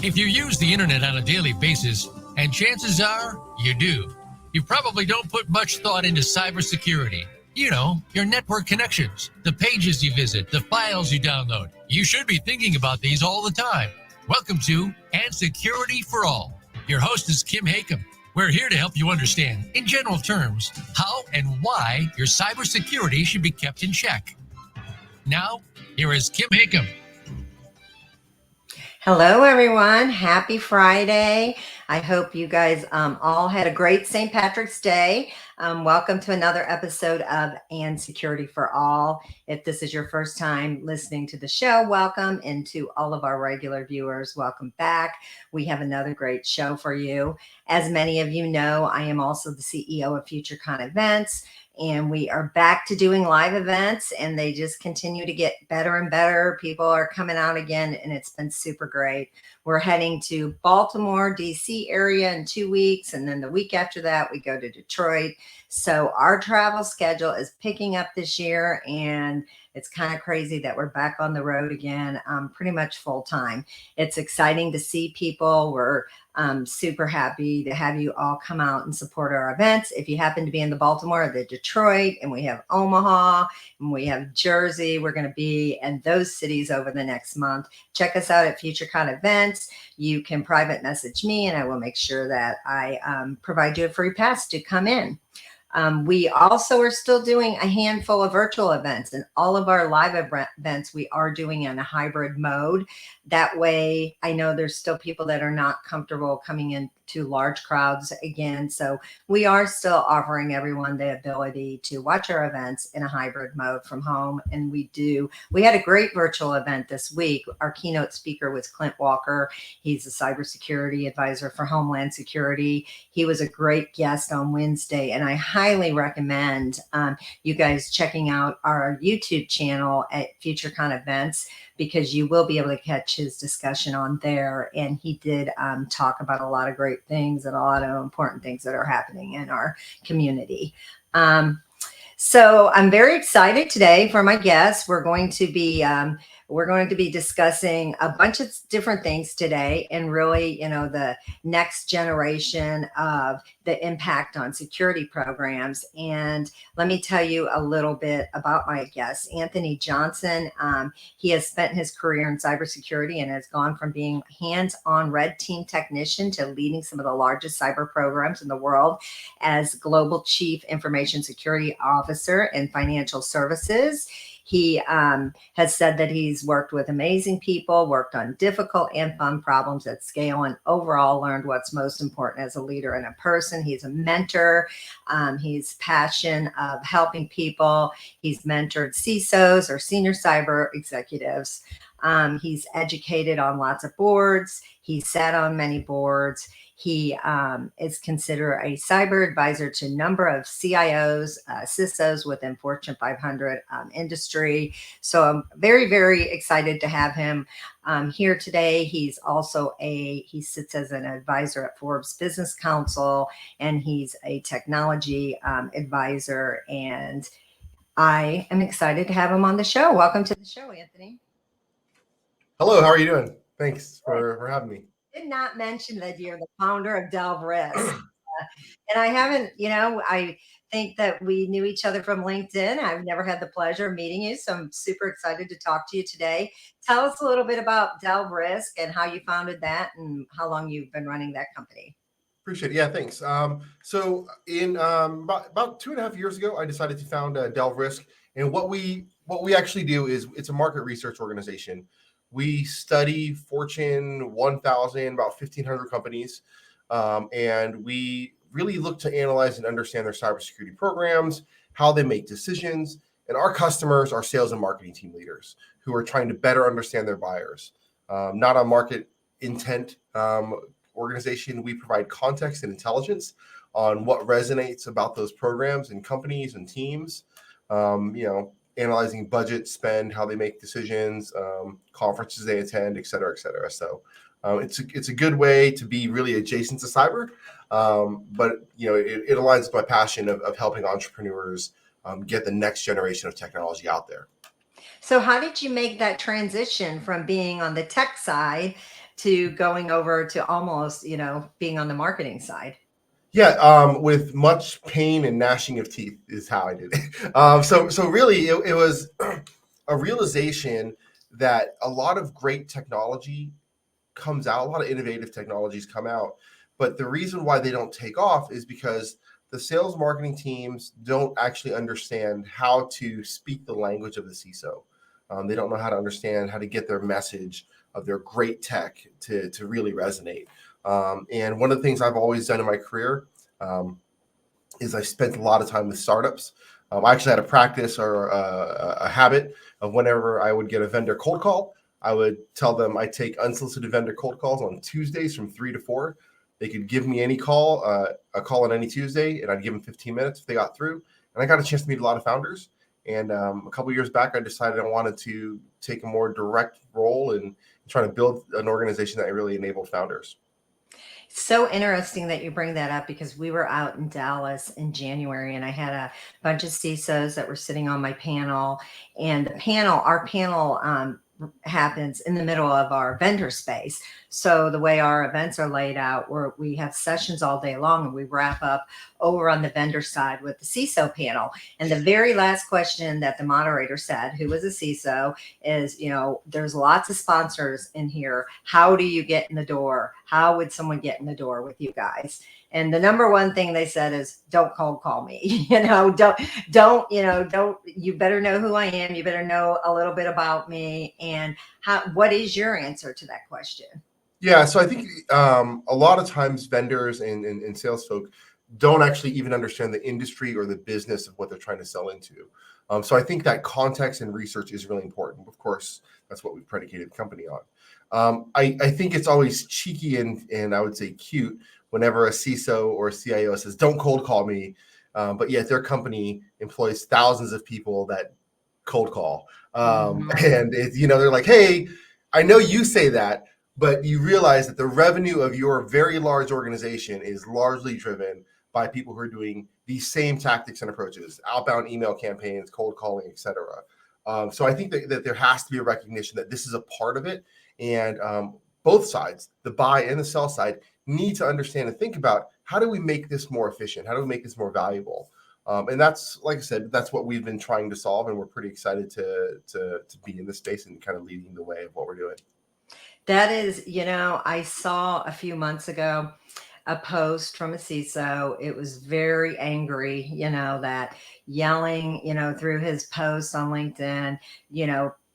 If you use the internet on a daily basis, and chances are you do, you probably don't put much thought into cybersecurity. You know, your network connections, the pages you visit, the files you download. You should be thinking about these all the time. Welcome to And Security for All. Your host is Kim Hakim. We're here to help you understand, in general terms, how and why your cybersecurity should be kept in check. Now, here is Kim Hakim. Hello, everyone. Happy Friday. I hope you guys all had a great St. Patrick's Day. Welcome to another episode of And Security for All. If this is your first time listening to the show, welcome. And to all of our regular viewers, welcome back. We have another great show for you. As many of you know, I am also the CEO of FutureCon Events. And we are back to doing live events, and they just continue to get better and better. People are coming out again, and it's been super great. We're heading to Baltimore, DC area in 2 weeks, and then the week after that, we go to Detroit. So our travel schedule is picking up this year, and it's kind of crazy that we're back on the road again, pretty much full time. It's exciting to see people. We're super happy to have you all come out and support our events. If you happen to be in the Baltimore, the Detroit, and we have Omaha, and we have Jersey, we're going to be in those cities over the next month. Check us out at FutureCon Events. You can private message me, and I will make sure that I provide you a free pass to come in. We also are still doing a handful of virtual events, and all of our live events we are doing in a hybrid mode. That way, I know there's still people that are not comfortable coming into large crowds again. So we are still offering everyone the ability to watch our events in a hybrid mode from home. And we had a great virtual event this week. Our keynote speaker was Clint Walker. He's a cybersecurity advisor for Homeland Security. He was a great guest on Wednesday, and I highly recommend you guys checking out our YouTube channel at FutureCon Events, because you will be able to catch his discussion on there. And he did talk about a lot of great things and a lot of important things that are happening in our community. So I'm very excited today for my guests. We're going to be discussing a bunch of different things today, and really, the next generation of the impact on security programs. And let me tell you a little bit about my guest, Anthony Johnson. He has spent his career in cybersecurity and has gone from being hands-on red team technician to leading some of the largest cyber programs in the world as Global Chief Information Security Officer in financial services. He has said that he's worked with amazing people, worked on difficult and fun problems at scale, and overall learned what's most important as a leader and a person. He's a mentor. He's passionate of helping people. He's mentored CISOs, or senior cyber executives. He's educated on lots of boards. He's sat on many boards. He is considered a cyber advisor to a number of CIOs, CISOs within Fortune 500 industry. So I'm very, very excited to have him here today. He's also he sits as an advisor at Forbes Business Council, and he's a technology advisor. And I am excited to have him on the show. Welcome to the show, Anthony. Hello, how are you doing? Thanks for having me. Did not mention that you're the founder of Delve Risk. And I haven't, I think that we knew each other from LinkedIn. I've never had the pleasure of meeting you, so I'm super excited to talk to you today. Tell us a little bit about Delve Risk and how you founded that and how long you've been running that company. Appreciate it. Yeah, thanks. So in about 2.5 years ago, I decided to found Delve Risk. And what we actually do is it's a market research organization. We study Fortune 1000, about 1,500 companies, and we really look to analyze and understand their cybersecurity programs, how they make decisions, and our customers are sales and marketing team leaders who are trying to better understand their buyers. Not a market intent organization. We provide context and intelligence on what resonates about those programs and companies and teams. Analyzing budget, spend, how they make decisions, conferences they attend, et cetera, et cetera. So it's a good way to be really adjacent to cyber, but it aligns with my passion of helping entrepreneurs get the next generation of technology out there. So how did you make that transition from being on the tech side to going over to almost, being on the marketing side? Yeah, with much pain and gnashing of teeth is how I did it. So really, it was a realization that a lot of great technology comes out, a lot of innovative technologies come out, but the reason why they don't take off is because the sales marketing teams don't actually understand how to speak the language of the CISO. They don't know how to understand how to get their message of their great tech to really resonate. And one of the things I've always done in my career is I spent a lot of time with startups. I actually had a practice or a habit of whenever I would get a vendor cold call, I would tell them I take unsolicited vendor cold calls on Tuesdays from 3 to 4. They could give me any call, a call on any Tuesday, and I'd give them 15 minutes if they got through. And I got a chance to meet a lot of founders. And a couple of years back, I decided I wanted to take a more direct role in trying to build an organization that really enabled founders. So interesting that you bring that up, because we were out in Dallas in January and I had a bunch of CISOs that were sitting on my panel. And our panel happens in the middle of our vendor space. So the way our events are laid out, we have sessions all day long and we wrap up over on the vendor side with the CISO panel. And the very last question that the moderator said, who was a CISO, is, there's lots of sponsors in here. How do you get in the door? How would someone get in the door with you guys? And the number one thing they said is, don't cold call me. Don't, you better know who I am. You better know a little bit about me. And what is your answer to that question? Yeah, so I think a lot of times vendors and sales folk don't actually even understand the industry or the business of what they're trying to sell into. So I think that context and research is really important. Of course, that's what we've predicated the company on. I think it's always cheeky and I would say cute whenever a CISO or a CIO says, don't cold call me, but yet their company employs thousands of people that cold call. And they're like, hey, I know you say that, but you realize that the revenue of your very large organization is largely driven by people who are doing these same tactics and approaches, outbound email campaigns, cold calling, et cetera. So I think that there has to be a recognition that this is a part of it. And both sides, the buy and the sell side, need to understand and think about, how do we make this more efficient? How do we make this more valuable? And that's, like I said, that's what we've been trying to solve. And we're pretty excited to be in this space and kind of leading the way of what we're doing. That is, I saw a few months ago a post from a CISO. It was very angry, that yelling, through his post on LinkedIn,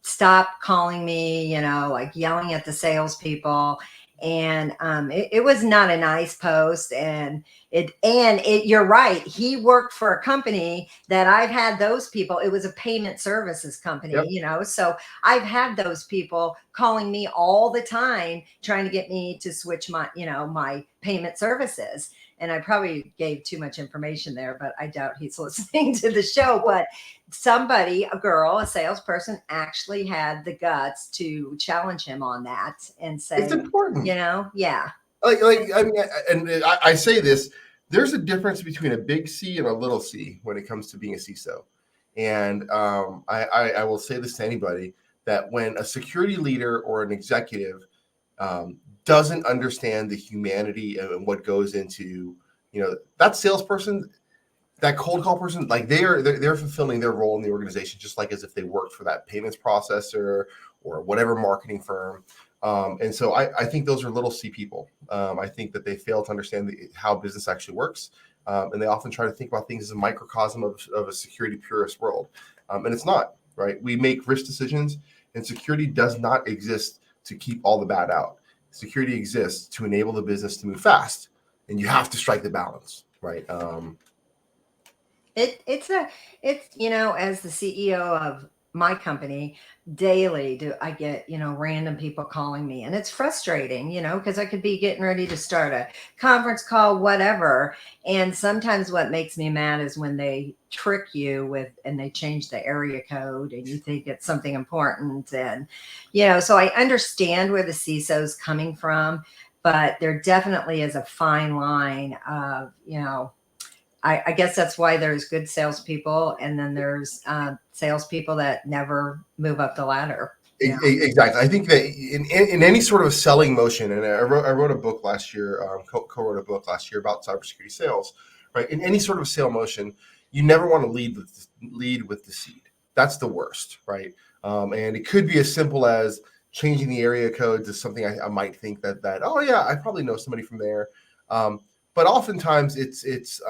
stop calling me, like yelling at the salespeople. And it was not a nice post. And you're right. He worked for a company that I've had those people. It was a payment services company, Yep. so I've had those people calling me all the time, trying to get me to switch my payment services. And I probably gave too much information there, but I doubt he's listening to the show. But somebody, a girl, a salesperson, actually had the guts to challenge him on that and say, It's important. Yeah. I mean, and I say this, there's a difference between a big C and a little c when it comes to being a CISO. And I will say this to anybody, that when a security leader or an executive doesn't understand the humanity and what goes into, that salesperson, that cold call person, like they're fulfilling their role in the organization, just like as if they worked for that payments processor or whatever marketing firm. And so I think those are little C people. I think that they fail to understand how business actually works. And they often try to think about things as a microcosm of a security purist world. And it's not, right? We make risk decisions, and security does not exist to keep all the bad out. Security exists to enable the business to move fast, and you have to strike the balance, right? It's as the CEO of my company, daily do I get, random people calling me, and it's frustrating, because I could be getting ready to start a conference call, whatever. And sometimes what makes me mad is when they trick you and they change the area code and you think it's something important. And, so I understand where the CISO is coming from, but there definitely is a fine line of, I guess that's why there's good salespeople, and then there's salespeople that never move up the ladder. Yeah. Exactly. I think that in any sort of selling motion, and I wrote a book last year, co-wrote a book last year about cybersecurity sales, right? In any sort of sale motion, you never want to lead with deceit. That's the worst, right? And it could be as simple as changing the area code to something I might think that oh yeah, I probably know somebody from there. But oftentimes it's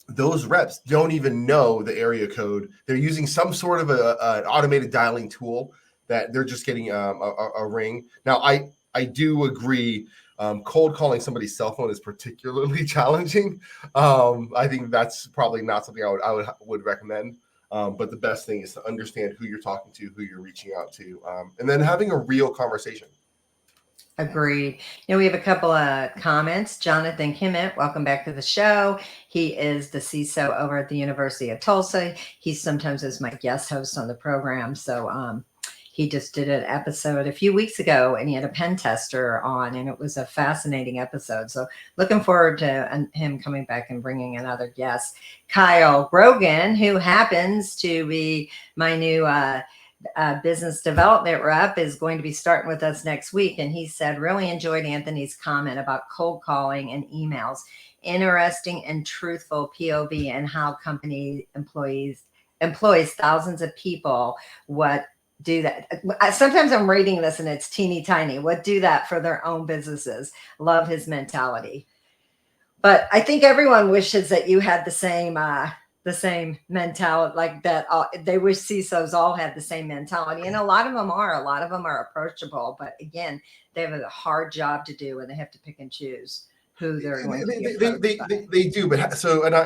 those reps don't even know the area code. They're using some sort of an automated dialing tool that they're just getting a ring. Now, I do agree. Cold calling somebody's cell phone is particularly challenging. I think that's probably not something I would recommend. But the best thing is to understand who you're talking to, who you're reaching out to, and then having a real conversation. Agreed. We have a couple of comments. Jonathan Kimmett, welcome back to the show. He is the CISO over at the University of Tulsa. He sometimes is my guest host on the program. So he just did an episode a few weeks ago, and he had a pen tester on, and it was a fascinating episode. So looking forward to him coming back and bringing another guest. Kyle Grogan, who happens to be my new business development rep, is going to be starting with us next week. And he said, really enjoyed Anthony's comment about cold calling and emails. Interesting and truthful POV and how company employs thousands of people. What do that? Sometimes I'm reading this and it's teeny tiny. What do that for their own businesses? Love his mentality. But I think everyone wishes that you had the same mentality, like that. They wish CISOs all had the same mentality, and a lot of them are approachable, but again, they have a hard job to do, and they have to pick and choose who they're going to be. They do, but so and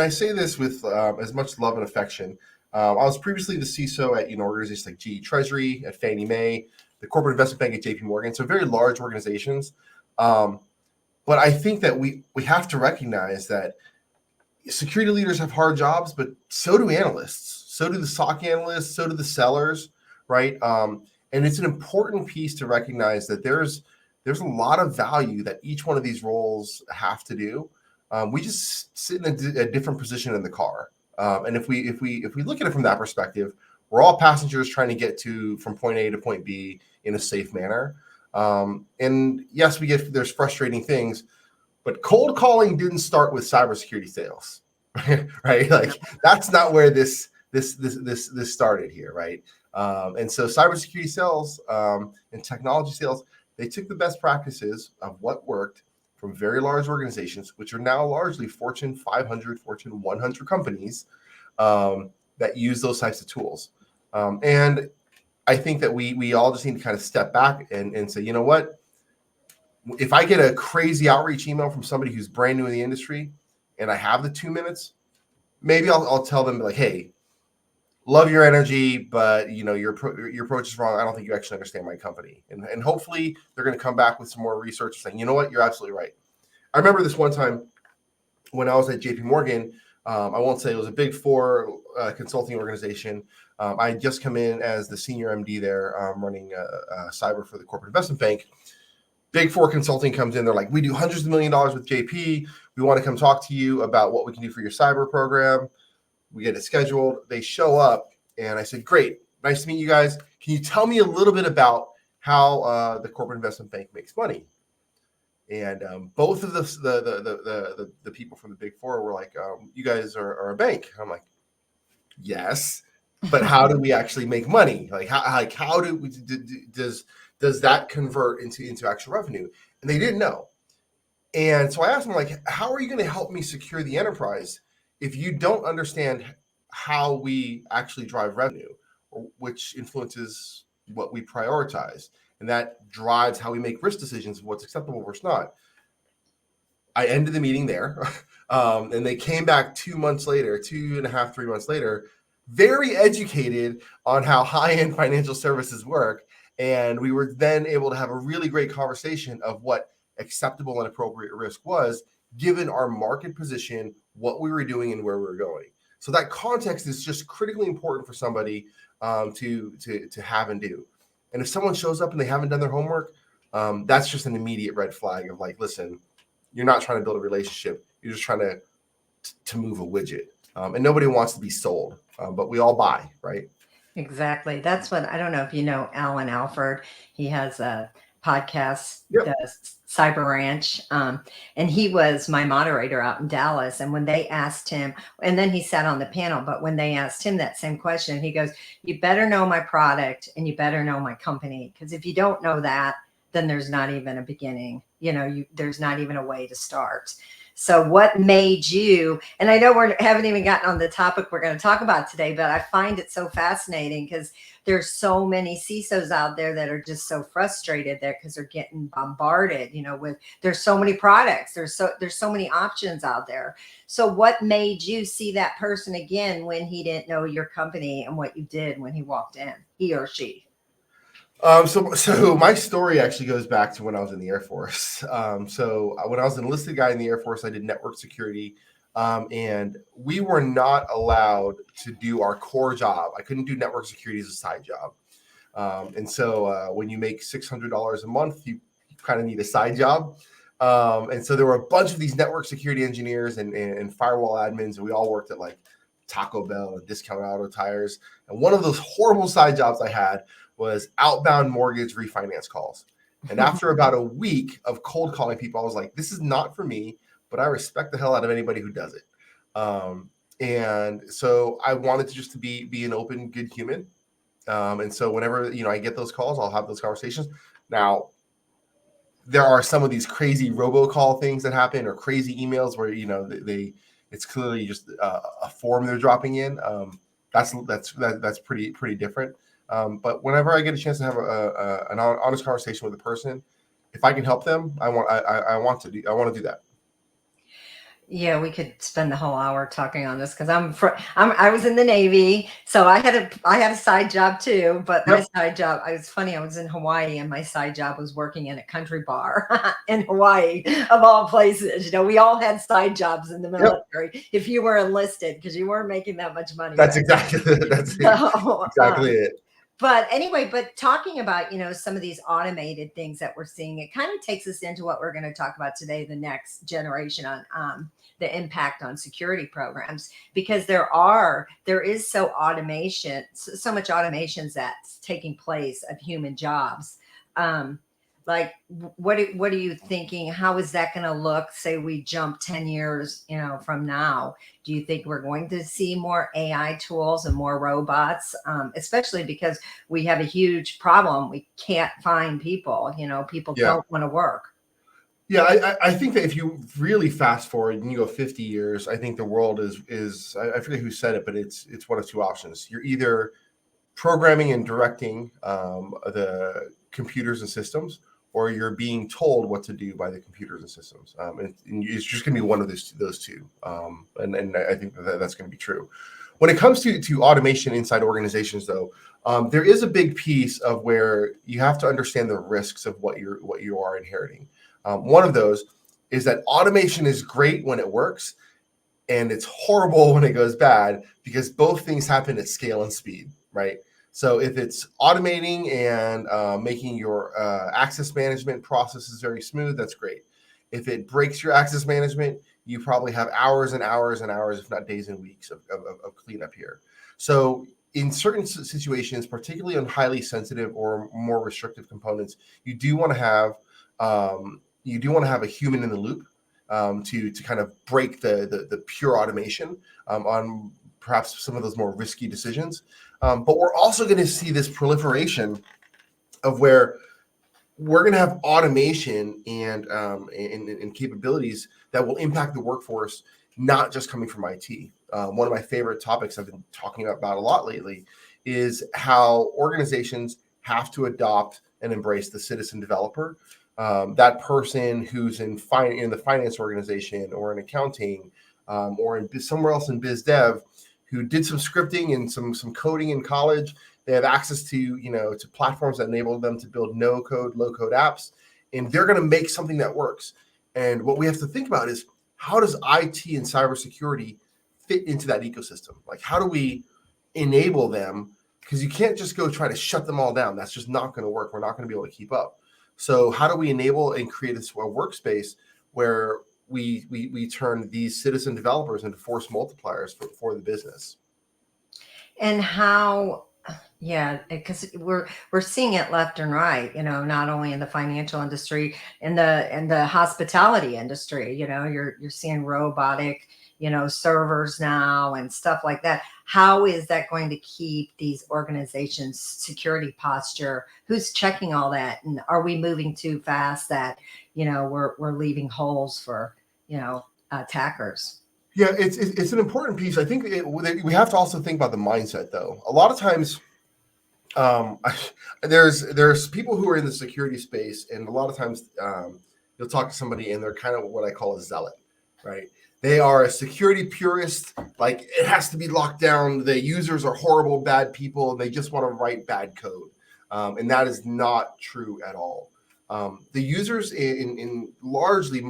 I say this with as much love and affection. I was previously the CISO at organizations like GE Treasury, at Fannie Mae, the corporate investment bank at JP Morgan, so very large organizations. But I think that we have to recognize that security leaders have hard jobs, but so do analysts, so do the SOC analysts, so do the sellers, right? And it's an important piece to recognize that there's a lot of value that each one of these roles have to do. We just sit in a different position in the car, and if we look at it from that perspective, we're all passengers trying to get from point A to point B in a safe manner. And yes, there's frustrating things. But cold calling didn't start with cybersecurity sales, right? Like that's not where this started here, right? And so cybersecurity sales and technology sales, they took the best practices of what worked from very large organizations, which are now largely Fortune 500, Fortune 100 companies that use those types of tools. And I think that we all just need to kind of step back and say, you know what? If I get a crazy outreach email from somebody who's brand new in the industry and I have the 2 minutes, maybe I'll tell them like, hey, love your energy, but your approach is wrong. I don't think you actually understand my company. And hopefully they're going to come back with some more research saying, you know what, you're absolutely right. I remember this one time when I was at JP Morgan. I won't say it was a big four consulting organization. I had just come in as the senior MD there, running cyber for the corporate investment bank. Big Four consulting comes in. They're like, we do hundreds of $millions with JP. We want to come talk to you about what we can do for your cyber program. We get it scheduled. They show up, and I said, great, nice to meet you guys. Can you tell me a little bit about how the corporate investment bank makes money? And both of the people from the Big Four were like, you guys are a bank. I'm like, yes, but how do we actually make money? Like how do we does that convert into actual revenue? And they didn't know. And so I asked them, like, how are you going to help me secure the enterprise if you don't understand how we actually drive revenue, which influences what we prioritize? And that drives how we make risk decisions of what's acceptable versus not. I ended the meeting there. And they came back 2 months later, 2.5, 3 months later, very educated on how high-end financial services work. And we were then able to have a really great conversation of what acceptable and appropriate risk was, given our market position, what we were doing, and where we were going. So that context is just critically important for somebody to have and do. And if someone shows up and they haven't done their homework, that's just an immediate red flag of like, listen, you're not trying to build a relationship. You're just trying to to move a widget. And nobody wants to be sold, but we all buy, right? Exactly. That's what, I don't know if you know Alan Alford. He has a podcast, Yep. the Cyber Ranch. And he was my moderator out in Dallas. And when they asked him, and then he sat on the panel, but when they asked him that same question, he goes, you better know my product and you better know my company. Because if you don't know that, then there's not even a beginning. There's not even a way to start. So what made you, and I know we haven't even gotten on the topic we're going to talk about today, but I find it so fascinating because there's so many CISOs out there that are just so frustrated there because they're getting bombarded, there's so many products, there's so many options out there. So what made you see that person again when he didn't know your company and what you did when he walked in, he or she? So my story actually goes back to when I was in the Air Force. So when I was an enlisted guy in the Air Force, I did network security, and we were not allowed to do our core job. I couldn't do network security as a side job. And so when you make $600 a month, you kind of need a side job. And so there were a bunch of these network security engineers and firewall admins, and we all worked at like Taco Bell and Discount Auto Tires. And one of those horrible side jobs I had was outbound mortgage refinance calls. And after about a week of cold calling people, I was like, this is not for me, but I respect the hell out of anybody who does it. And so I wanted to just to be an open, good human. And so whenever, I get those calls, I'll have those conversations. Now, there are some of these crazy robocall things that happen or crazy emails where, it's clearly just a form they're dropping in. That's pretty different. But whenever I get a chance to have an honest conversation with a person, if I can help them, I want to do that. Yeah, we could spend the whole hour talking on this because I was in the Navy, so I had a side job too. But my side job, I was in Hawaii, and my side job was working in a country bar in Hawaii, of all places. We all had side jobs in the military if you were enlisted because you weren't making that much money. That's exactly it. But anyway, talking about, some of these automated things that we're seeing, it kind of takes us into what we're going to talk about today, the next generation on the impact on security programs, because there is so much automations that's taking place of human jobs. Like, what are you thinking? How is that going to look? Say we jump 10 years, from now. Do you think we're going to see more AI tools and more robots? Especially because we have a huge problem. We can't find people. People don't want to work. Yeah, I think that if you really fast forward and you go 50 years, I think the world is I forget who said it, but it's one of two options. You're either programming and directing the computers and systems, or you're being told what to do by the computers and systems. And it's just going to be one of those two. And I think that's going to be true. When it comes to automation inside organizations, though, there is a big piece of where you have to understand the risks of what you are inheriting. One of those is that automation is great when it works, and it's horrible when it goes bad, because both things happen at scale and speed, right? So if it's automating and making your access management processes very smooth, that's great. If it breaks your access management, you probably have hours and hours and hours, if not days and weeks of cleanup here. So in certain situations, particularly on highly sensitive or more restrictive components, you do want to have a human in the loop to kind of break the pure automation on perhaps some of those more risky decisions. But we're also going to see this proliferation of where we're going to have automation and capabilities that will impact the workforce, not just coming from IT. One of my favorite topics I've been talking about a lot lately is how organizations have to adopt and embrace the citizen developer. That person who's in the finance organization or in accounting or in somewhere else in biz dev, who did some scripting and some coding in college. They have access to to platforms that enable them to build no code, low code apps, and they're going to make something that works. And what we have to think about is, how does IT and cybersecurity fit into that ecosystem? Like, how do we enable them? Because you can't just go try to shut them all down. That's just not going to work. We're not going to be able to keep up. So how do we enable and create a workspace where we turn these citizen developers into force multipliers for the business. And how, yeah, because we're seeing it left and right, not only in the financial industry, in the hospitality industry, you're seeing robotic, servers now and stuff like that. How is that going to keep these organizations' security posture? Who's checking all that? And are we moving too fast that, we're leaving holes for, attackers? Yeah, it's an important piece. I think we have to also think about the mindset, though. A lot of times, there's people who are in the security space, and a lot of times you'll talk to somebody, and they're kind of what I call a zealot, right? They are a security purist. Like, it has to be locked down. The users are horrible, bad people, and they just want to write bad code, and that is not true at all. The users in largely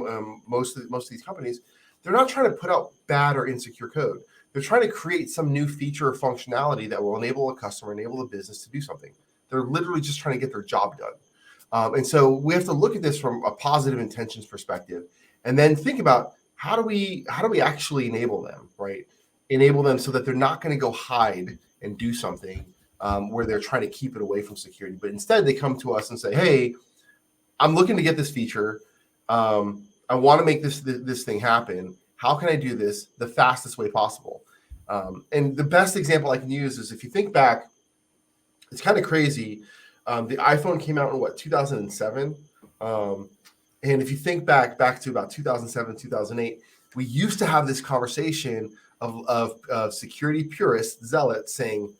most of these companies, they're not trying to put out bad or insecure code. They're trying to create some new feature or functionality that will enable a customer, enable a business to do something. They're literally just trying to get their job done. And so we have to look at this from a positive intentions perspective, and then think about how do we actually enable them, right? Enable them so that they're not going to go hide and do something where they're trying to keep it away from security. But instead, they come to us and say, hey, I'm looking to get this feature. I want to make this thing happen. How can I do this the fastest way possible? And the best example I can use is if you think back, it's kind of crazy. The iPhone came out in 2007. And if you think back to about 2007, 2008, we used to have this conversation of security purists, zealots saying,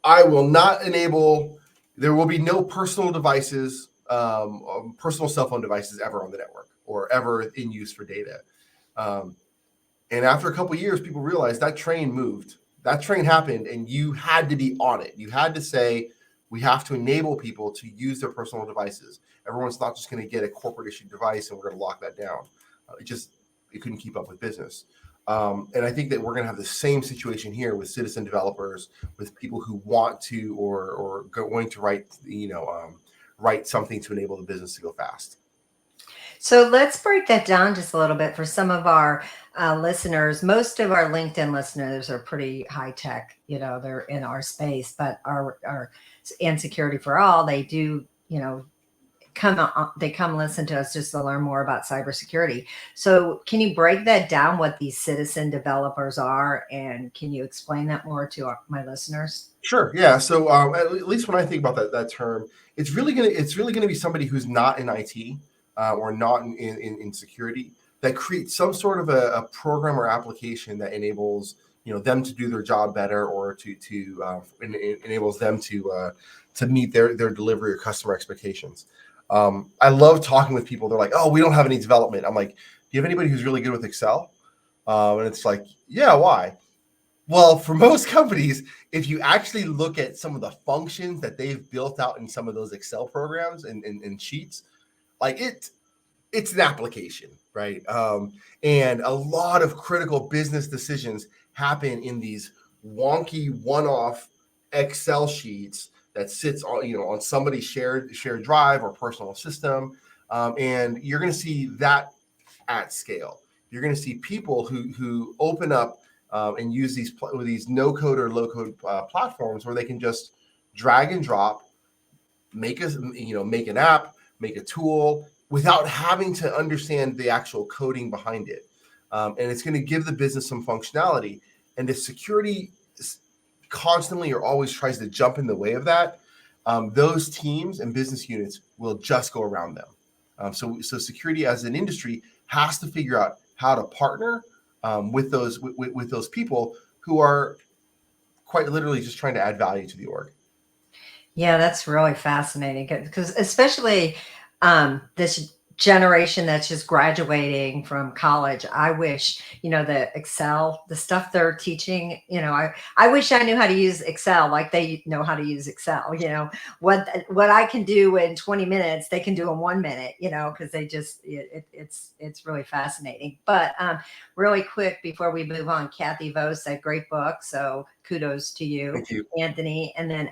I will not enable, there will be no personal devices, personal cell phone devices ever on the network or ever in use for data. And after a couple of years, people realized that train moved. That train happened, and you had to be on it. You had to say, we have to enable people to use their personal devices. Everyone's not just going to get a corporate issued device and we're going to lock that down. It couldn't keep up with business. And I think that we're going to have the same situation here with citizen developers, with people who want to or going to write something to enable the business to go fast. So let's break that down just a little bit for some of our listeners. Most of our LinkedIn listeners are pretty high tech, they're in our space, but our and Security for All, they do, come listen to us just to learn more about cybersecurity. So can you break that down, what these citizen developers are, and can you explain that more to my listeners? Sure. Yeah. So at least when I think about that term, it's really gonna be somebody who's not in IT or not in security, that creates some sort of a program or application that enables them to do their job better, or enables them to meet their delivery or customer expectations. I love talking with people. They're like, oh, we don't have any development. I'm like, do you have anybody who's really good with Excel? And it's like, yeah, why? Well, for most companies, if you actually look at some of the functions that they've built out in some of those Excel programs and sheets, like it's an application, right? And a lot of critical business decisions happen in these wonky one-off Excel sheets that sits on somebody's shared drive or personal system, and you're going to see that at scale. You're going to see people who open up and use these no-code or low-code platforms where they can just drag and drop, make an app, make a tool without having to understand the actual coding behind it. And it's going to give the business some functionality. And if security constantly or always tries to jump in the way of that, those teams and business units will just go around them. So security as an industry has to figure out how to partner with those people who are quite literally just trying to add value to the org. Yeah, that's really fascinating, because especially this generation that's just graduating from college, I wish, the Excel, the stuff they're teaching, I wish I knew how to use Excel like they know how to use Excel. What I can do in 20 minutes, they can do in 1 minute, because they just, it's really fascinating. But really quick before we move on, Kathy Vos, that great book. So kudos to you, Thank you, Anthony. And then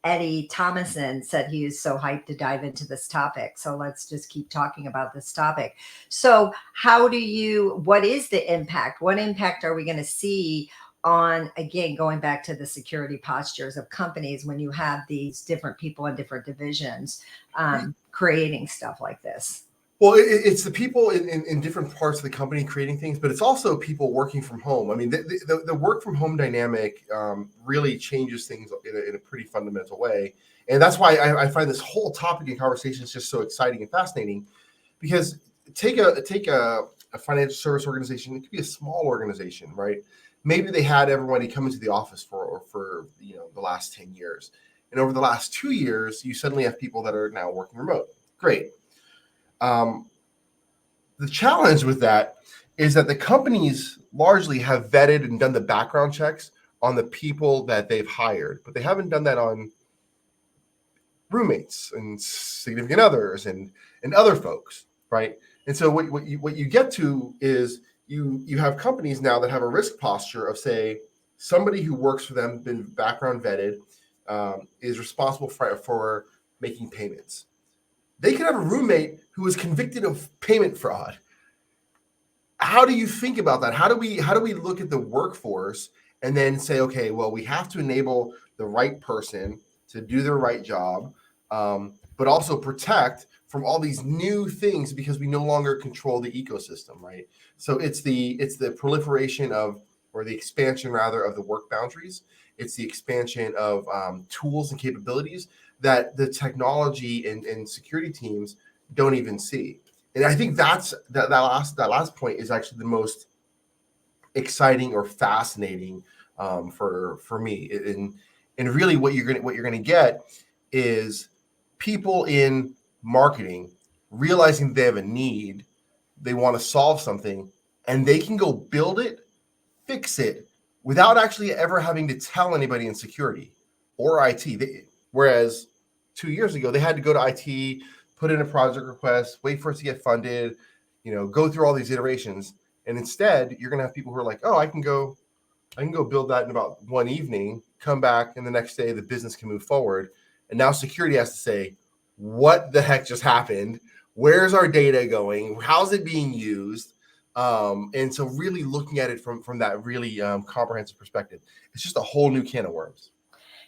Eddie Thomason said he is so hyped to dive into this topic. So let's just keep talking about this topic. So what is the impact? What impact are we going to see on, again, going back to the security postures of companies when you have these different people in different divisions creating stuff like this? Well, it's the people in different parts of the company creating things, but it's also people working from home. I mean, the work from home dynamic really changes things in a pretty fundamental way. And that's why I find this whole topic and conversation is just so exciting and fascinating, because take a financial service organization. It could be a small organization, right? Maybe they had everybody come into the office for the last 10 years. And over the last 2 years, you suddenly have people that are now working remote. Great. The challenge with that is that the companies largely have vetted and done the background checks on the people that they've hired, but they haven't done that on roommates and significant others and other folks, right? And so what you get to is you have companies now that have a risk posture of, say, somebody who works for them, been background vetted, is responsible for making payments. They could have a roommate who is convicted of payment fraud. How do you think about that? How do we look at the workforce and then say, okay, well, we have to enable the right person to do their right job, but also protect from all these new things because we no longer control the ecosystem, right? So it's the proliferation of, or the expansion rather, of the work boundaries. It's the expansion of tools and capabilities that the technology and security teams don't even see. And I think that last point is actually the most exciting or fascinating for me. And really what you're gonna get is people in marketing realizing they have a need, they want to solve something, and they can go build it, fix it, without actually ever having to tell anybody in security or IT. Whereas 2 years ago, they had to go to IT, put in a project request, wait for it to get funded, go through all these iterations. And instead, you're going to have people who are like, oh, I can go build that in about one evening, come back, and the next day the business can move forward. And now security has to say, what the heck just happened? Where's our data going? How's it being used? And so really looking at it from that really comprehensive perspective, it's just a whole new can of worms.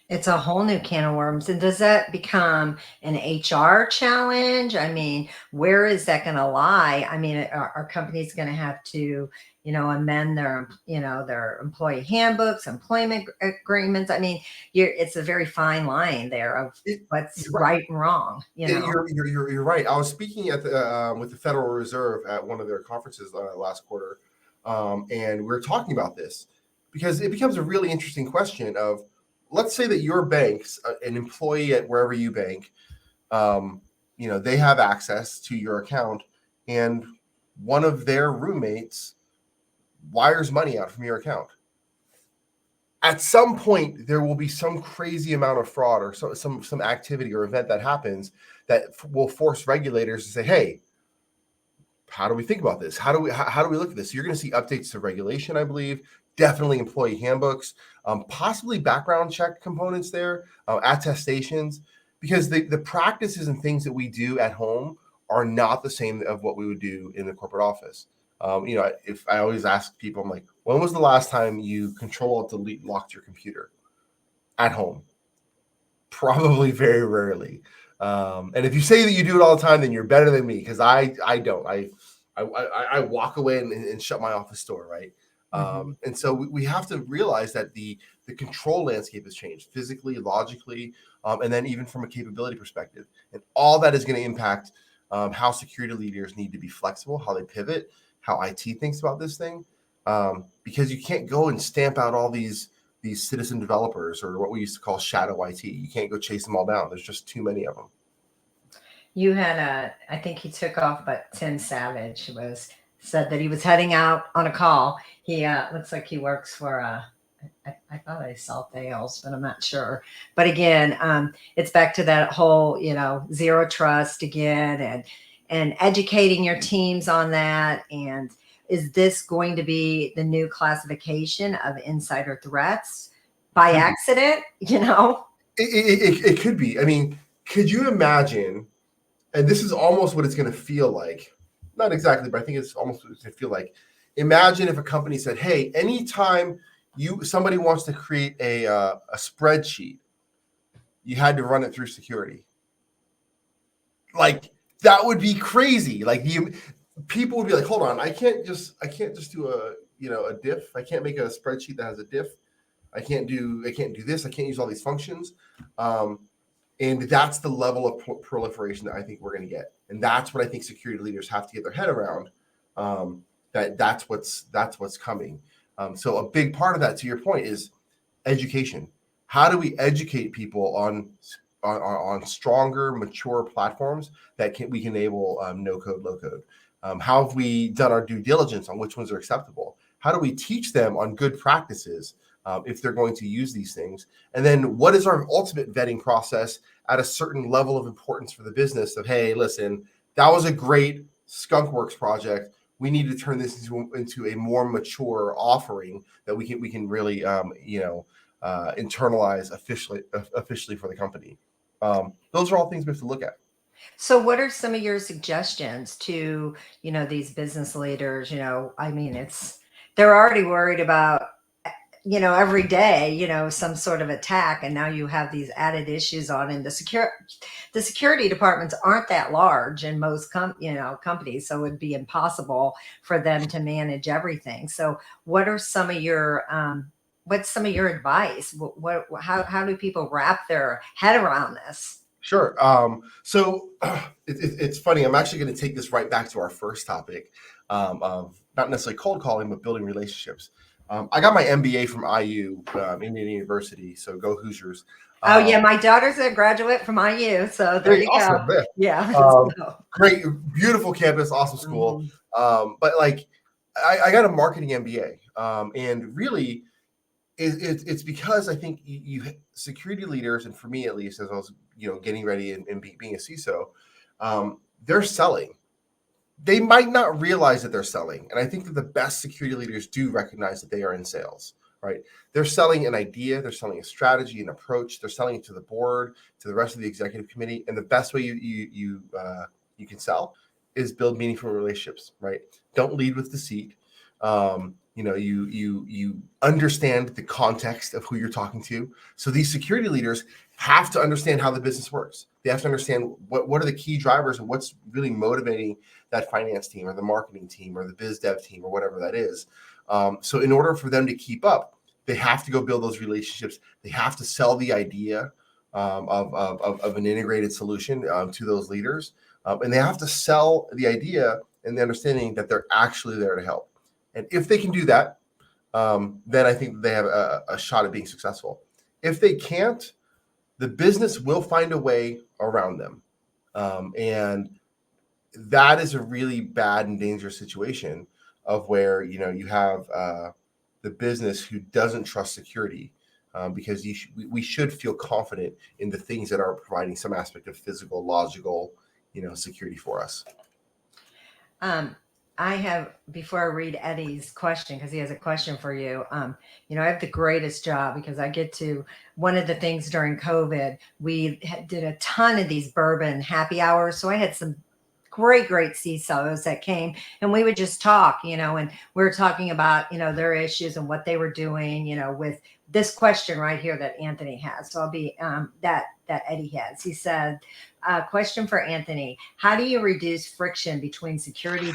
It's a whole new can of worms. And does that become an HR challenge? I mean, where is that going to lie? I mean, are companies going to have to, amend their employee handbooks, employment agreements? I mean, it's a very fine line there of what's right and wrong. You're right. I was speaking at with the Federal Reserve at one of their conferences last quarter, and we were talking about this because it becomes a really interesting question of, let's say that your bank's an employee at wherever you bank, they have access to your account, and one of their roommates wires money out from your account. At some point, there will be some crazy amount of fraud or some activity or event that happens that will force regulators to say, hey, how do we think about this? How do we look at this? So you're going to see updates to regulation, I believe, definitely employee handbooks, possibly background check components there, attestations, because the practices and things that we do at home are not the same of what we would do in the corporate office. If I always ask people, I'm like, when was the last time you Control-Alt-Delete locked your computer at home? Probably very rarely. And if you say that you do it all the time, then you're better than me, because I don't. I walk away and shut my office door, right? And so we have to realize that the control landscape has changed physically, logically, and then even from a capability perspective. And all that is going to impact how security leaders need to be flexible, how they pivot, how IT thinks about this thing, because you can't go and stamp out all these citizen developers, or what we used to call shadow IT. You can't go chase them all down. There's just too many of them. You had I think he took off, but Tim Savage said that he was heading out on a call. He looks like he works for I thought I saw Thales, but I'm not sure. But again, it's back to that whole, zero trust again, and educating your teams on that. And is this going to be the new classification of insider threats by accident? It could be. I mean, could you imagine? And this is almost what it's going to feel like. Not exactly, but I think it's almost what it's going to feel like. Imagine if a company said, "Hey, anytime somebody wants to create a spreadsheet, you had to run it through security." Like that would be crazy. Like people would be like, "Hold on, I can't just do a diff. I can't make a spreadsheet that has a diff. I can't do this. I can't use all these functions." And that's the level of proliferation that I think we're going to get. And that's what I think security leaders have to get their head around. That's what's coming. So a big part of that, to your point, is education. How do we educate people on stronger, mature platforms that we can enable no code, low code? How have we done our due diligence on which ones are acceptable? How do we teach them on good practices if they're going to use these things? And then what is our ultimate vetting process at a certain level of importance for the business of, hey, listen, that was a great skunkworks project. We need to turn this into a more mature offering that we can really internalize officially for the company. Those are all things we have to look at. So what are some of your suggestions to, these business leaders? I mean, they're already worried about, every day, some sort of attack, and now you have these added issues on, and the security departments aren't that large in most companies, so it'd be impossible for them to manage everything. So what are some of your what's some of your advice? How do people wrap their head around this? Sure. So it's funny. I'm actually going to take this right back to our first topic of not necessarily cold calling, but building relationships. I got my MBA from IU, Indiana University. So go Hoosiers. Oh yeah, my daughter's a graduate from IU, so there you awesome. go. Yeah. Great, beautiful campus, awesome school. But like, I got a marketing MBA, and really, it's because I think you security leaders, and for me at least, as I was getting ready and being a CISO, they're selling. They might not realize that they're selling, and I think that the best security leaders do recognize that they are in sales. Right? They're selling an idea, they're selling a strategy, an approach, they're selling it to the board, to the rest of the executive committee, and the best way you can sell is build meaningful relationships. Right? Don't lead with deceit. You understand the context of who you're talking to. So these security leaders have to understand how the business works. They have to understand what are the key drivers and what's really motivating that finance team or the marketing team or the biz dev team or whatever that is. So in order for them to keep up, they have to go build those relationships. They have to sell the idea of an integrated solution to those leaders. And they have to sell the idea and the understanding that they're actually there to help. And if they can do that, then I think they have a shot at being successful. If they can't, the business will find a way around them. And that is a really bad and dangerous situation of where, you have the business who doesn't trust security because we should feel confident in the things that are providing some aspect of physical, logical, security for us. I have, before I read Eddie's question, because he has a question for you, I have the greatest job because I get to, one of the things during COVID, we did a ton of these bourbon happy hours. So I had some great CISOs that came and we would just talk, and we were talking about, their issues and what they were doing, with this question right here that Anthony has. So I'll be, that Eddie has. He said, question for Anthony: how do you reduce friction between security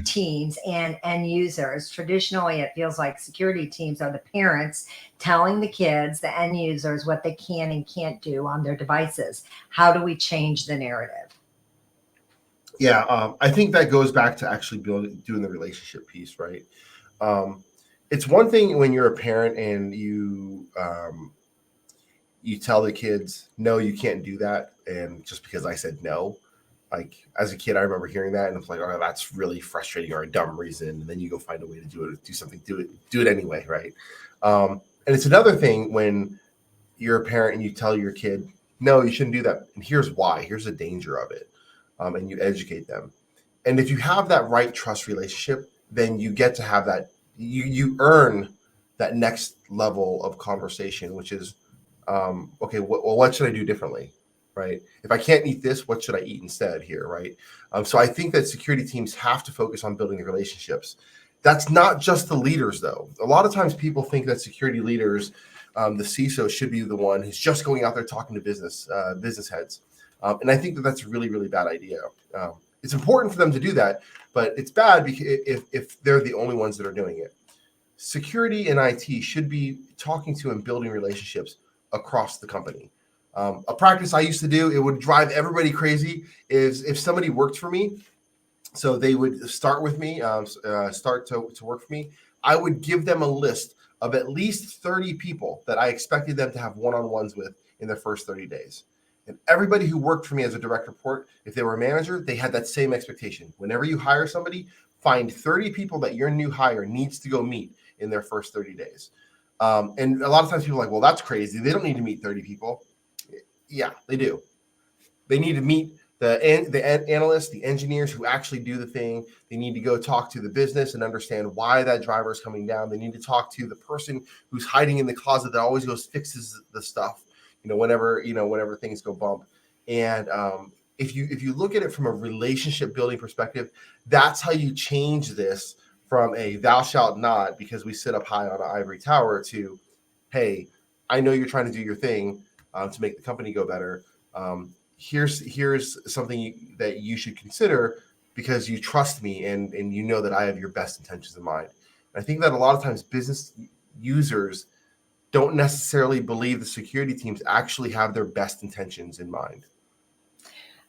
teams and end users? Traditionally, it feels like security teams are the parents telling the kids, the end users, what they can and can't do on their devices. How do we change the narrative? Yeah, I think that goes back to actually doing the relationship piece, right? It's one thing when you're a parent and you tell the kids, no, you can't do that, and just because I said no, like as a kid, I remember hearing that, and it's like, oh, that's really frustrating or a dumb reason, and then you go find a way to do it anyway, right? And it's another thing when you're a parent and you tell your kid, no, you shouldn't do that, and here's why. Here's the danger of it. And you educate them. And if you have that right trust relationship, then you get to have that, you earn that next level of conversation, which is, Okay, what should I do differently, right? If I can't eat this, what should I eat instead here, right? So I think that security teams have to focus on building the relationships. That's not just the leaders, though. A lot of times people think that security leaders, the CISO, should be the one who's just going out there talking to business heads. And I think that that's a really, really bad idea. It's important for them to do that, but it's bad because if they're the only ones that are doing it. Security and IT should be talking to and building relationships across the company. A practice I used to do, it would drive everybody crazy, is if somebody worked for me, so they would start with me, start to work for me, I would give them a list of at least 30 people that I expected them to have one-on-ones with in their first 30 days. And everybody who worked for me as a direct report, if they were a manager, they had that same expectation. Whenever you hire somebody, find 30 people that your new hire needs to go meet in their first 30 days. And a lot of times people are like, well, that's crazy. They don't need to meet 30 people. Yeah, they do. They need to meet the analysts, the engineers who actually do the thing. They need to go talk to the business and understand why that driver is coming down. They need to talk to the person who's hiding in the closet that always goes fixes the stuff, whenever things go bump. And if you look at it from a relationship building perspective, that's how you change this from a thou shalt not, because we sit up high on an ivory tower, to, hey, I know you're trying to do your thing to make the company go better. Here's something that you should consider because you trust me and you know that I have your best intentions in mind. And I think that a lot of times business users don't necessarily believe the security teams actually have their best intentions in mind.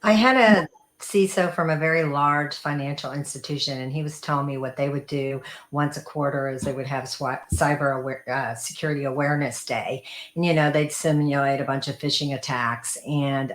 I had a CISO from a very large financial institution, and he was telling me what they would do once a quarter is they would have security awareness day. And, they'd simulate a bunch of phishing attacks, and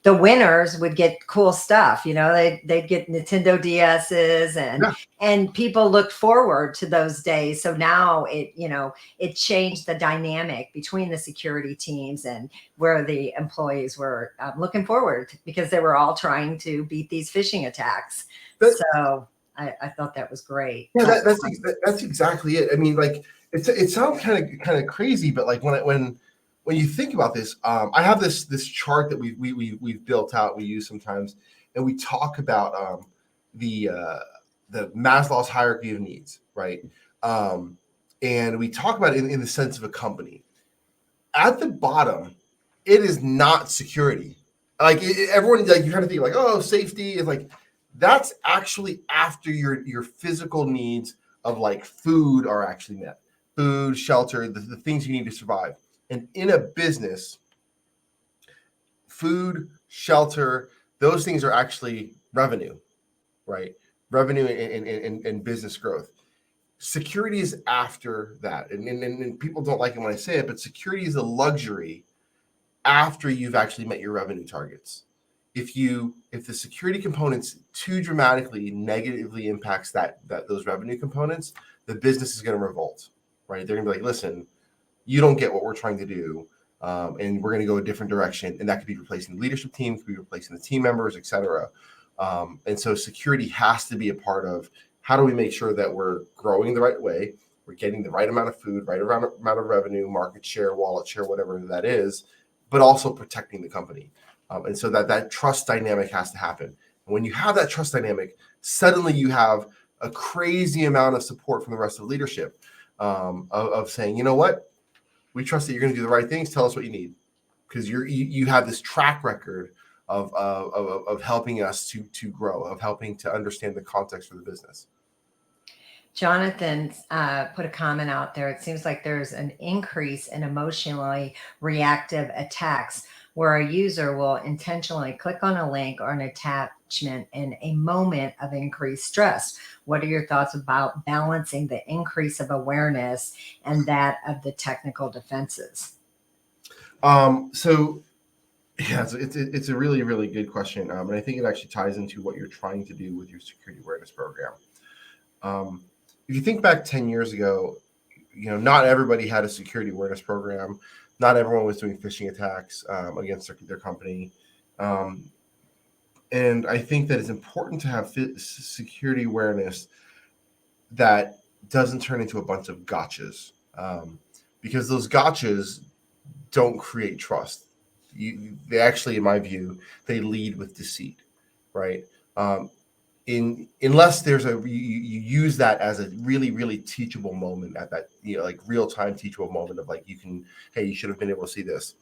the winners would get cool stuff. They'd get Nintendo DSs, and people looked forward to those days. So now it changed the dynamic between the security teams, and where the employees were looking forward because they were all trying to beat these phishing attacks. So I thought that was great. Yeah, that's exactly it. I mean, like it sounds kind of crazy, but like when you think about this, I have this chart that we've built out. We use sometimes, and we talk about the Maslow's hierarchy of needs, right? And we talk about it in the sense of a company. At the bottom, it is not security. Like everyone, like you kind of think like, oh, safety is like, that's actually after your physical needs of like food are actually met. Food, shelter, the things you need to survive. And in a business, food, shelter, those things are actually revenue, right? Revenue and business growth. Security is after that. And people don't like it when I say it, but security is a luxury after you've actually met your revenue targets. If the security components too dramatically negatively impacts those revenue components, the business is going to revolt, right? They're going to be like, listen, you don't get what we're trying to do, and we're going to go a different direction. And that could be replacing the leadership team, could be replacing the team members, et cetera. And so security has to be a part of how do we make sure that we're growing the right way, we're getting the right amount of food, right amount of revenue, market share, wallet share, whatever that is, but also protecting the company. And so that trust dynamic has to happen. And when you have that trust dynamic, suddenly you have a crazy amount of support from the rest of leadership of saying, you know what, we trust that you're going to do the right things. Tell us what you need, because you have this track record of helping us to grow, of helping to understand the context for the business. Jonathan put a comment out there. It seems like there's an increase in emotionally reactive attacks where a user will intentionally click on a link or an attachment in a moment of increased stress. What are your thoughts about balancing the increase of awareness and that of the technical defenses? So it's a really, really good question. And I think it actually ties into what you're trying to do with your security awareness program. If you think back 10 years ago, not everybody had a security awareness program. Not everyone was doing phishing attacks against their company. And I think that it's important to have security awareness that doesn't turn into a bunch of gotchas, because those gotchas don't create trust. They actually, in my view, they lead with deceit, right? Unless there's you use that as a really, really teachable moment at that, like real time teachable moment of like, hey, you should have been able to see this.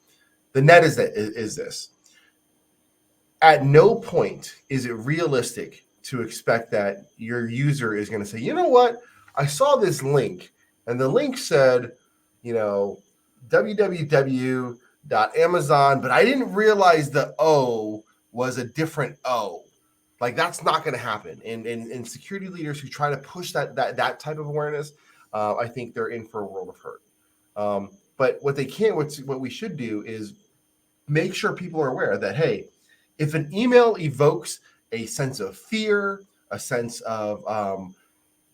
The net is this. At no point is it realistic to expect that your user is going to say, you know what, I saw this link and the link said, www.amazon, but I didn't realize the O was a different O. Like, that's not going to happen. And security leaders who try to push that type of awareness, I think they're in for a world of hurt. But what we should do is make sure people are aware that, hey, if an email evokes a sense of fear, a sense of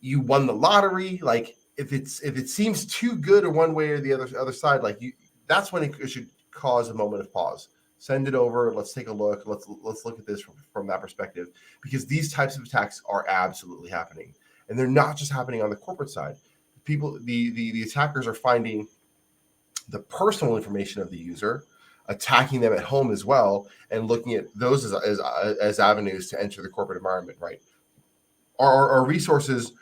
you won the lottery, like if it seems too good or one way or the other side, like that's when it should cause a moment of pause. Send it over. Let's take a look. Let's look at this from that perspective, because these types of attacks are absolutely happening, and they're not just happening on the corporate side. The attackers are finding the personal information of the user, attacking them at home as well, and looking at those as avenues to enter the corporate environment. Right? Our resources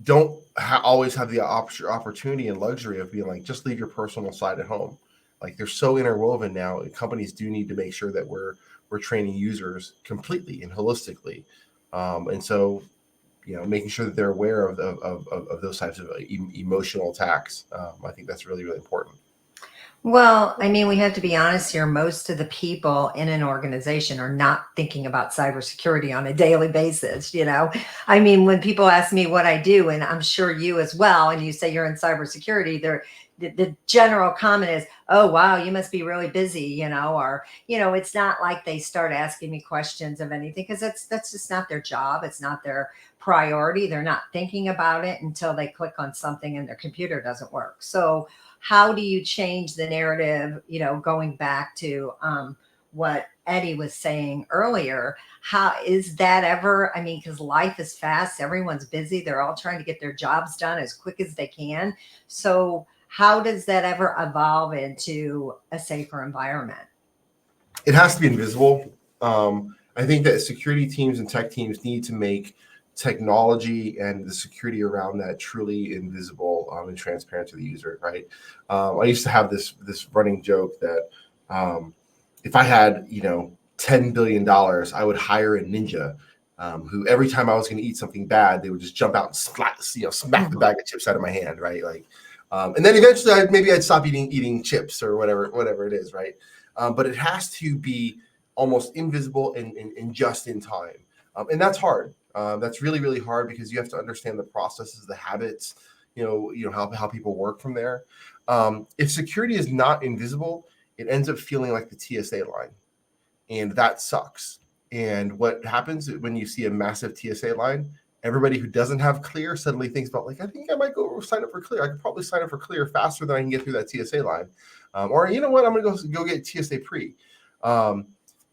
don't always have the opportunity and luxury of being like, just leave your personal side at home. Like, they're so interwoven now, and companies do need to make sure that we're training users completely and holistically, and so making sure that they're aware of those types of emotional attacks. I think that's really, really important. Well, I mean, we have to be honest here. Most of the people in an organization are not thinking about cybersecurity on a daily basis. I mean, when people ask me what I do, and I'm sure you as well, and you say you're in cybersecurity, the general comment is, oh, wow, you must be really busy, or, it's not like they start asking me questions of anything, because that's just not their job. It's not their priority. They're not thinking about it until they click on something and their computer doesn't work. So how do you change the narrative, going back to what Eddie was saying earlier? How is that ever? I mean, because life is fast. Everyone's busy. They're all trying to get their jobs done as quick as they can. So how does that ever evolve into a safer environment? It has to be invisible. I think that security teams and tech teams need to make technology and the security around that truly invisible and transparent to the user, right? I used to have this running joke that if I had $10 billion, I would hire a ninja who every time I was going to eat something bad, they would just jump out and smack the bag of chips out of my hand, right? Like, and then eventually I'd stop eating chips or whatever it is, right? But it has to be almost invisible and just in time, and that's hard. That's really, really hard, because you have to understand the processes, the habits, how people work from there. If security is not invisible, it ends up feeling like the TSA line, and that sucks. And what happens when you see a massive TSA line? Everybody who doesn't have Clear suddenly thinks about, like, I think I might go sign up for Clear. I could probably sign up for Clear faster than I can get through that TSA line. Or you know what? I'm going to go get TSA pre.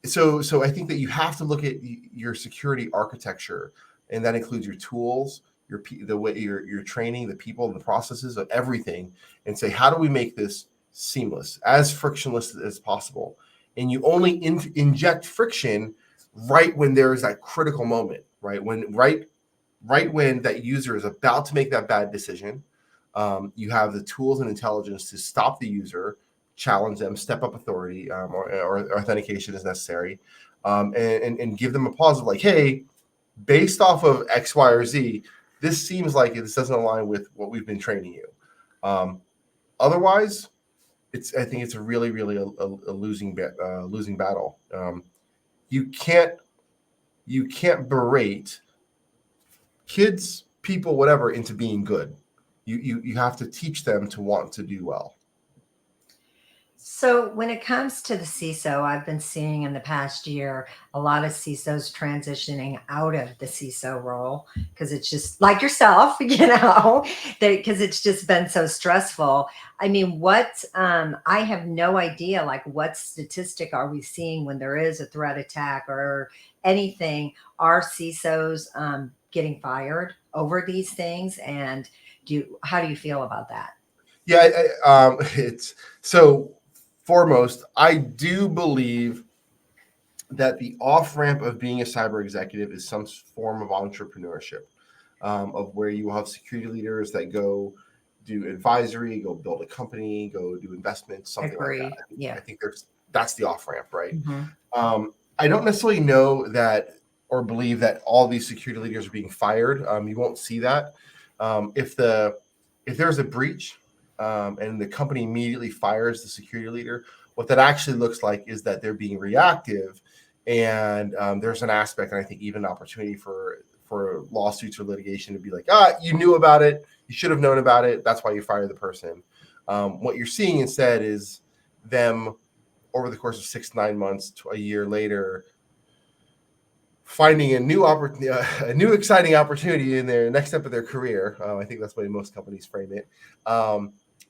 So I think that you have to look at your security architecture, and that includes your tools, the way your training, the people, and the processes of everything, and say, how do we make this seamless, as frictionless as possible? And you only inject friction right when there is that critical moment, right when that user is about to make that bad decision. You have the tools and intelligence to stop the user, challenge them, step up authority, or authentication is necessary, and give them a pause of like, hey, based off of X, Y, or Z, this seems like this doesn't align with what we've been training you. Otherwise, I think it's a really, really a losing battle. You can't berate kids, people, whatever, into being good. You have to teach them to want to do well. So when it comes to the CISO, I've been seeing in the past year a lot of CISOs transitioning out of the CISO role, because it's just like yourself, because it's just been so stressful. I mean, I have no idea, like, what statistic are we seeing when there is a threat attack or anything? Are CISOs getting fired over these things? And how do you feel about that? Yeah, it's so foremost, I do believe that the off ramp of being a cyber executive is some form of entrepreneurship, of where you will have security leaders that go do advisory, go build a company, go do investments, something like that. Agree. Yeah. I think that's the off ramp, right? Mm-hmm. I don't necessarily know that or believe that all these security leaders are being fired. You won't see that. If there's a breach and the company immediately fires the security leader, what that actually looks like is that they're being reactive, and there's an aspect, and I think even an opportunity for lawsuits or litigation to be like, you knew about it, you should have known about it, that's why you fired the person. What you're seeing instead is them over the course of 6 to 9 months to a year later finding a new exciting opportunity in their next step of their career. I think that's the way most companies frame it.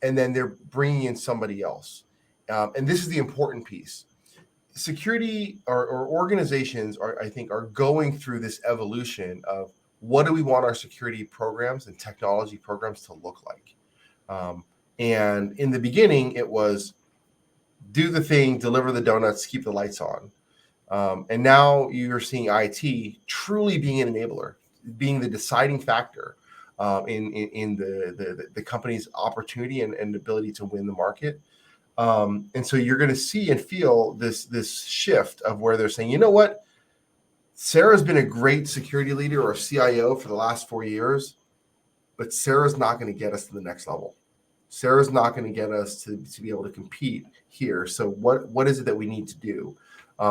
And then they're bringing in somebody else. And this is the important piece. Security or organizations I think are going through this evolution of what do we want our security programs and technology programs to look like. And in the beginning, it was do the thing, deliver the donuts, keep the lights on. And now you're seeing IT truly being an enabler, being the deciding factor in the company's opportunity and ability to win the market. And so you're going to see and feel this shift of where they're saying, you know what, Sarah's been a great security leader or CIO for the last 4 years, but Sarah's not going to get us to the next level. Sarah's not going to get us to be able to compete here. So what is it that we need to do?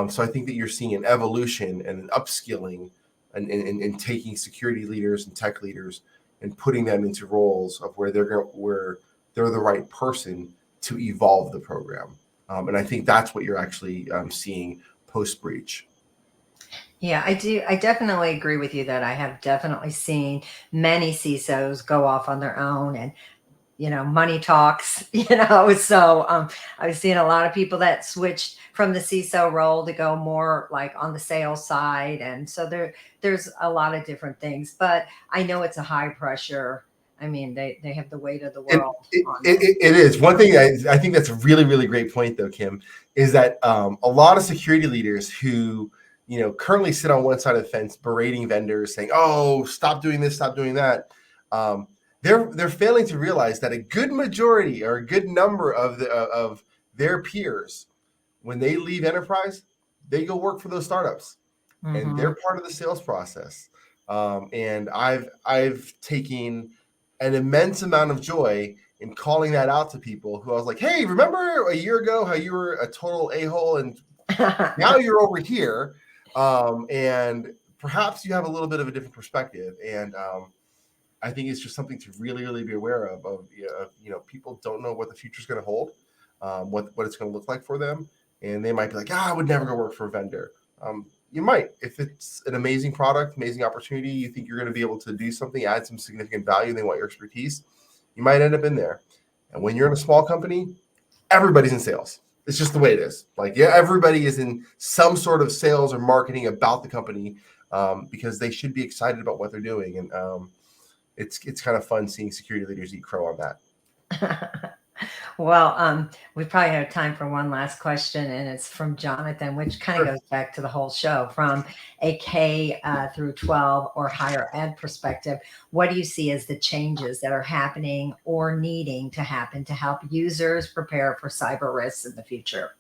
So I think that you're seeing an evolution and an upskilling and taking security leaders and tech leaders and putting them into roles of where they're the right person to evolve the program. And I think that's what you're actually seeing post breach. Yeah, I do. I definitely agree with you that I have definitely seen many CISOs go off on their own and money talks, so I was seeing a lot of people that switched from the CISO role to go more like on the sales side. And so there's a lot of different things, but I know it's a high pressure. I mean, they have the weight of the world. It is. One thing I think that's a really, really great point though, Kim, is that a lot of security leaders who, currently sit on one side of the fence berating vendors saying, oh, stop doing this, stop doing that. They're failing to realize that a good majority or a good number of their peers, when they leave enterprise, they go work for those startups, and they're part of the sales process. And I've taken an immense amount of joy in calling that out to people who I was like, hey, remember a year ago how you were a total a-hole and now you're over here, and perhaps you have a little bit of a different perspective. And I think it's just something to really, really be aware of. People don't know what the future is going to hold, what it's going to look like for them, and they might be like, I would never go work for a vendor. You might, if it's an amazing product, amazing opportunity, you think you're going to be able to do something, add some significant value, and they want your expertise, you might end up in there. And when you're in a small company, everybody's in sales. It's just the way it is. Everybody is in some sort of sales or marketing about the company because they should be excited about what they're doing. And it's kind of fun seeing security leaders eat crow on that. Well, we probably have time for one last question, and it's from Jonathan, which kind of goes back to the whole show. From a K through 12 or higher ed perspective, what do you see as the changes that are happening or needing to happen to help users prepare for cyber risks in the future?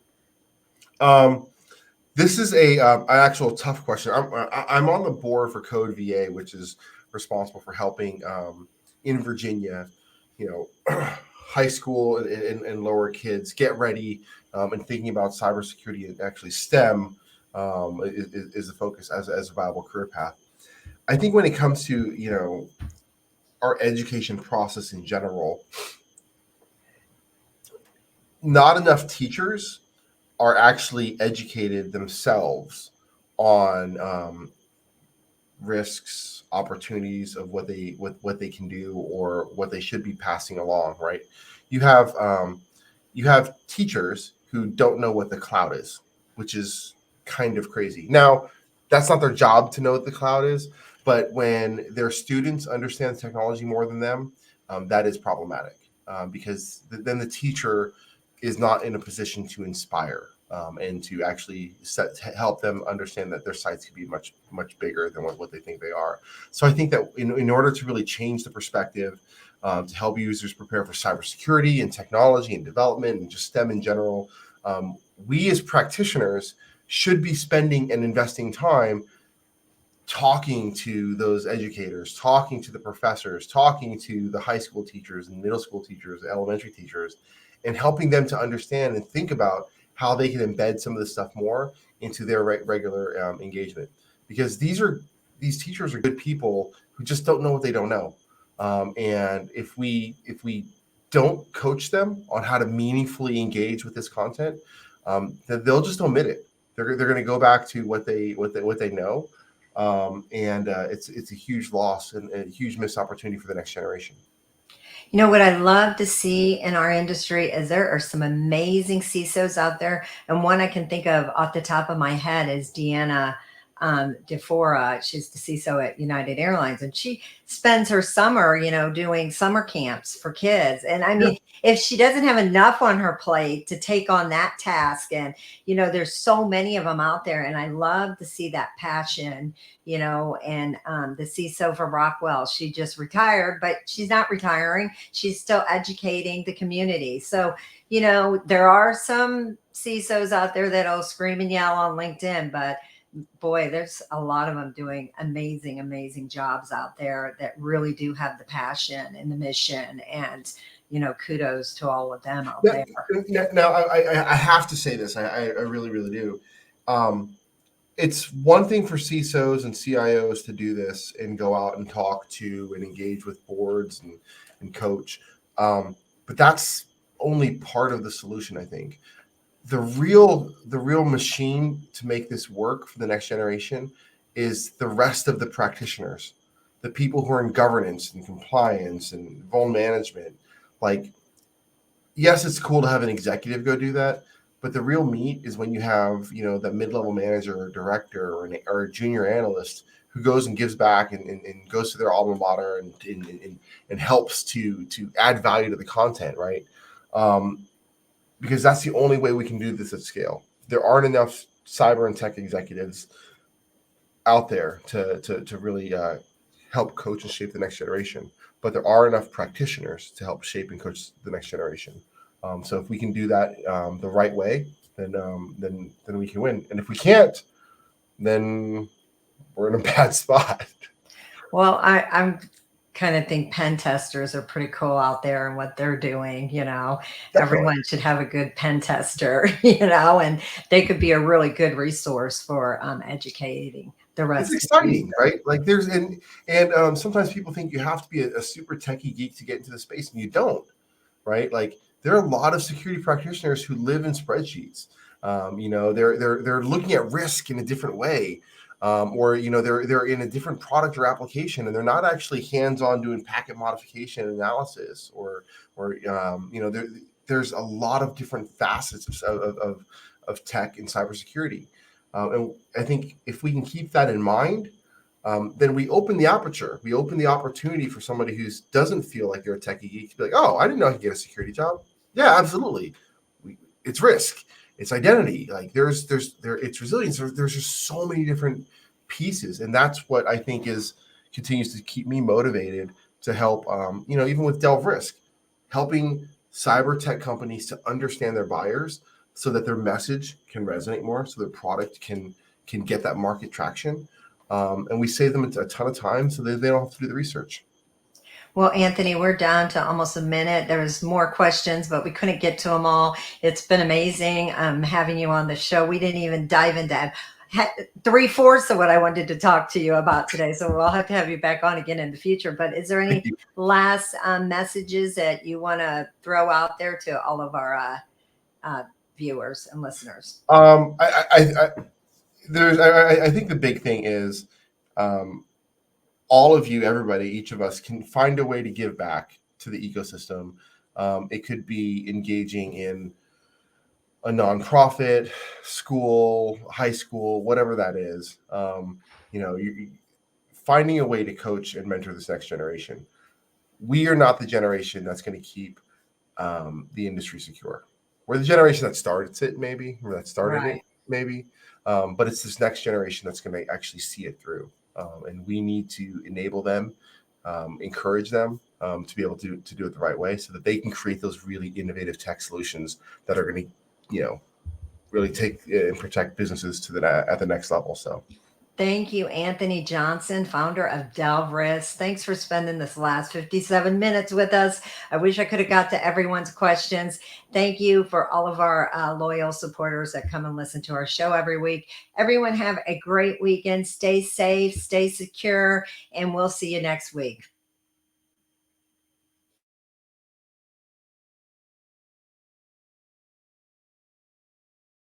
This is an actual tough question. I'm on the board for Code VA, which is responsible for helping in Virginia, high school and lower kids get ready and thinking about cybersecurity, and actually STEM is the focus as a viable career path. I think when it comes to our education process in general, not enough teachers are actually educated themselves on risks, opportunities of what they can do or what they should be passing along. Right? You have teachers who don't know what the cloud is, which is kind of crazy. Now, that's not their job to know what the cloud is, but when their students understand the technology more than them, that is problematic. because then the teacher is not in a position to inspire and to actually help them understand that their sites could be much, much bigger than what they think they are. So I think that in order to really change the perspective, to help users prepare for cybersecurity and technology and development and just STEM in general, we as practitioners should be spending and investing time talking to those educators, talking to the professors, talking to the high school teachers and middle school teachers, elementary teachers, and helping them to understand and think about how they can embed some of this stuff more into their regular engagement. Because these teachers are good people who just don't know what they don't know. And if we don't coach them on how to meaningfully engage with this content, then they'll just omit it. They're going to go back to what they know. It's a huge loss and a huge missed opportunity for the next generation. You know, what I love to see in our industry is there are some amazing CISOs out there. And one I can think of off the top of my head is Deanna DeFora. She's the CISO at United Airlines, and she spends her summer, you know, doing summer camps for kids. And I mean, if she doesn't have enough on her plate to take on that task, and, you know, there's so many of them out there, and I love to see that passion, you know. And the CISO for Rockwell, she just retired, but she's not retiring. She's still educating the community. So, you know, there are some CISOs out there that'll scream and yell on LinkedIn, but boy, there's a lot of them doing amazing, amazing jobs out there that really do have the passion and the mission. And, you know, kudos to all of them out there. Now, I have to say this. I really, really do. It's one thing for CISOs and CIOs to do this and go out and talk to and engage with boards and coach. But that's only part of the solution, I think. The real machine to make this work for the next generation is the rest of the practitioners, the people who are in governance and compliance and vuln management. Like, yes, it's cool to have an executive go do that, but the real meat is when you have, you know, that mid-level manager or director or a junior analyst who goes and gives back and goes to their alma mater and helps to add value to the content, right? Because that's the only way we can do this at scale. There aren't enough cyber and tech executives out there to really help coach and shape the next generation, but there are enough practitioners to help shape and coach the next generation. So if we can do that the right way, then we can win. And if we can't, then we're in a bad spot. Well, I'm kind of think pen testers are pretty cool out there and what they're doing. You know, Definitely. Everyone should have a good pen tester, you know, and they could be a really good resource for educating the rest. It's exciting, right? Like and sometimes people think you have to be a super techie geek to get into the space, and you don't, right? Like, there are a lot of security practitioners who live in spreadsheets. You know, they're looking at risk in a different way. Or, you know, they're in a different product or application, and they're not actually hands-on doing packet modification analysis, or you know, there's a lot of different facets of tech and cybersecurity. And I think if we can keep that in mind, then we open the aperture. We open the opportunity for somebody who doesn't feel like they're a techie geek to be like, oh, I didn't know I could get a security job. Yeah, absolutely. It's risk. It's identity. Like it's resilience. There's just so many different pieces, and that's what I think continues to keep me motivated to help. You know, even with Delve Risk, helping cyber tech companies to understand their buyers so that their message can resonate more, so their product can get that market traction, and we save them a ton of time so they don't have to do the research. Well, Anthony, we're down to almost a minute. There was more questions, but we couldn't get to them all. It's been amazing having you on the show. We didn't even dive into 3/4 of what I wanted to talk to you about today. So we'll have to have you back on again in the future. But is there any last messages that you want to throw out there to all of our viewers and listeners? I think the big thing is, all of you, everybody, each of us can find a way to give back to the ecosystem. It could be engaging in a nonprofit, school, high school, whatever that is. You know, finding a way to coach and mentor this next generation. We are not the generation that's going to keep the industry secure. We're the generation that started it, maybe, or that started Right. it, maybe. But it's this next generation that's going to actually see it through. And we need to enable them, encourage them to be able to do it the right way so that they can create those really innovative tech solutions that are going to, really take and protect businesses to at the next level. So Thank you, Anthony Johnson, founder of Delve Risk. Thanks for spending this last 57 minutes with us. I wish I could have got to everyone's questions. Thank you for all of our loyal supporters that come and listen to our show every week. Everyone have a great weekend. Stay safe, stay secure, and we'll see you next week.